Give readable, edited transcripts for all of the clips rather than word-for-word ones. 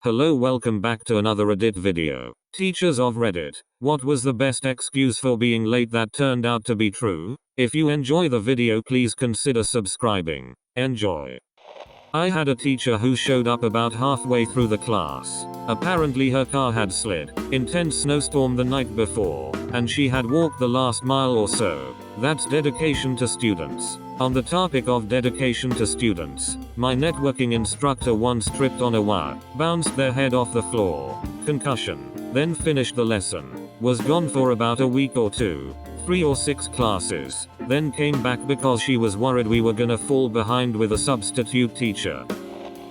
Hello, welcome back to another Reddit video. Teachers of Reddit, what was the best excuse for being late that turned out to be true? If you enjoy the video, please consider subscribing. Enjoy. I had a teacher who showed up about halfway through the class. Apparently her car had slid. Intense snowstorm the night before, and she had walked the last mile or so. That's dedication to students. On the topic of dedication to students, my networking instructor once tripped on a wire, bounced their head off the floor, concussion, then finished the lesson, was gone for about a week or two, 3 or 6 classes, then came back because she was worried we were gonna fall behind with a substitute teacher.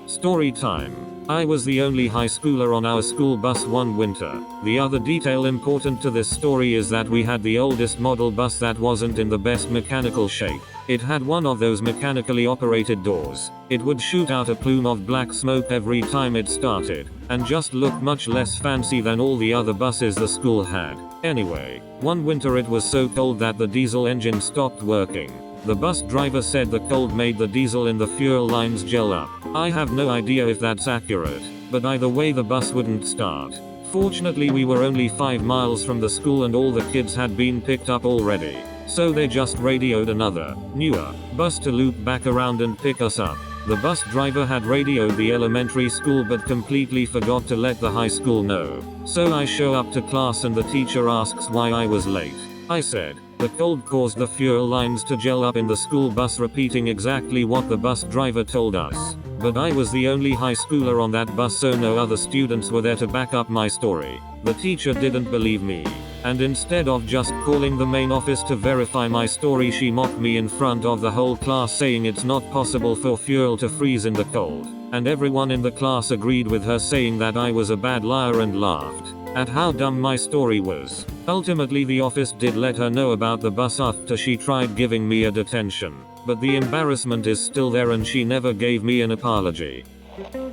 Story time. I was the only high schooler on our school bus one winter. The other detail important to this story is that we had the oldest model bus that wasn't in the best mechanical shape. It had one of those mechanically operated doors. It would shoot out a plume of black smoke every time it started, and just looked much less fancy than all the other buses the school had. Anyway, one winter it was so cold that the diesel engine stopped working. The bus driver said the cold made the diesel in the fuel lines gel up. I have no idea if that's accurate, but either way the bus wouldn't start. Fortunately we were only 5 miles from the school and all the kids had been picked up already, so they just radioed another, newer, bus to loop back around and pick us up. The bus driver had radioed the elementary school but completely forgot to let the high school know. So I show up to class and the teacher asks why I was late. I said, the cold caused the fuel lines to gel up in the school bus, repeating exactly what the bus driver told us. But I was the only high schooler on that bus, so no other students were there to back up my story. The teacher didn't believe me, and instead of just calling the main office to verify my story, she mocked me in front of the whole class, saying it's not possible for fuel to freeze in the cold. And everyone in the class agreed with her, saying that I was a bad liar, and laughed at how dumb my story was. Ultimately the office did let her know about the bus after she tried giving me a detention, but the embarrassment is still there and she never gave me an apology.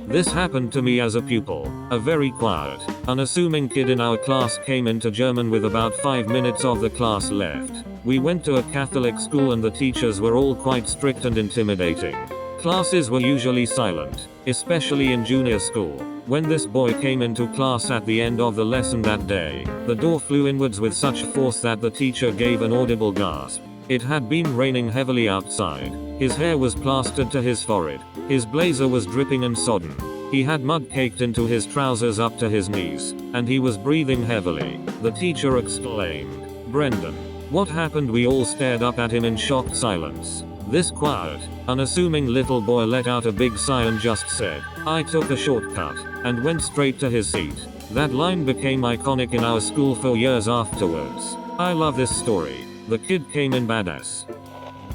This happened to me as a pupil. A very quiet, unassuming kid in our class came into German with about 5 minutes of the class left. We went to a Catholic school and the teachers were all quite strict and intimidating. Classes were usually silent, especially in junior school. When this boy came into class at the end of the lesson that day, the door flew inwards with such force that the teacher gave an audible gasp. It had been raining heavily outside. His hair was plastered to his forehead. His blazer was dripping and sodden. He had mud caked into his trousers up to his knees, and he was breathing heavily. The teacher exclaimed, "Brendan, what happened?" We all stared up at him in shocked silence. This quiet, unassuming little boy let out a big sigh and just said, "I took a shortcut," and went straight to his seat. That line became iconic in our school for years afterwards. I love this story. The kid came in badass.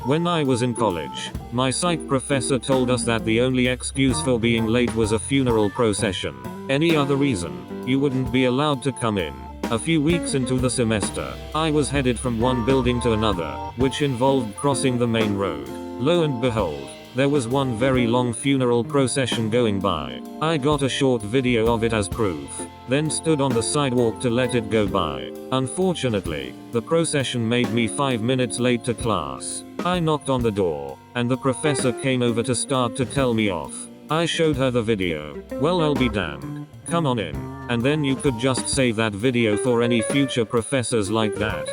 When I was in college, my psych professor told us that the only excuse for being late was a funeral procession. Any other reason, you wouldn't be allowed to come in. A few weeks into the semester, I was headed from one building to another, which involved crossing the main road. Lo and behold, there was one very long funeral procession going by. I got a short video of it as proof, then stood on the sidewalk to let it go by. Unfortunately, the procession made me 5 minutes late to class. I knocked on the door, and the professor came over to start to tell me off. I showed her the video. Well, I'll be damned. Come on in, and then you could just save that video for any future professors like that.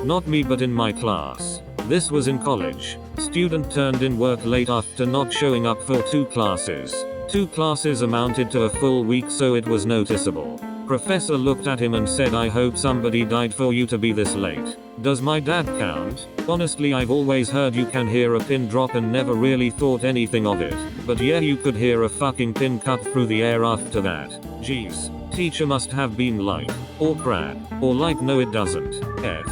Not me, but in my class. This was in college. Student turned in work late after not showing up for 2 classes. 2 classes amounted to a full week, so it was noticeable. Professor looked at him and said, "I hope somebody died for you to be this late." Does my dad count? Honestly, I've always heard you can hear a pin drop and never really thought anything of it. But yeah, you could hear a fucking pin cut through the air after that. Jeez. Teacher must have been like, or crap, or like, no it doesn't. F.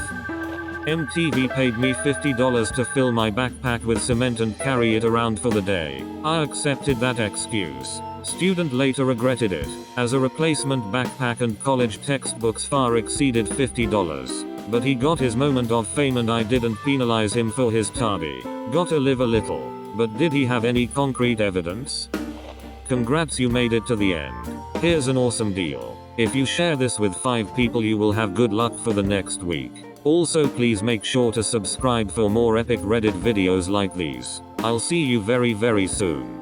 MTV paid me $50 to fill my backpack with cement and carry it around for the day. I accepted that excuse. Student later regretted it, as a replacement backpack and college textbooks far exceeded $50. But he got his moment of fame and I didn't penalize him for his tardy. Gotta live a little. But did he have any concrete evidence? Congrats, you made it to the end. Here's an awesome deal. If you share this with 5 people, you will have good luck for the next week. Also, please make sure to subscribe for more epic Reddit videos like these. I'll see you very soon.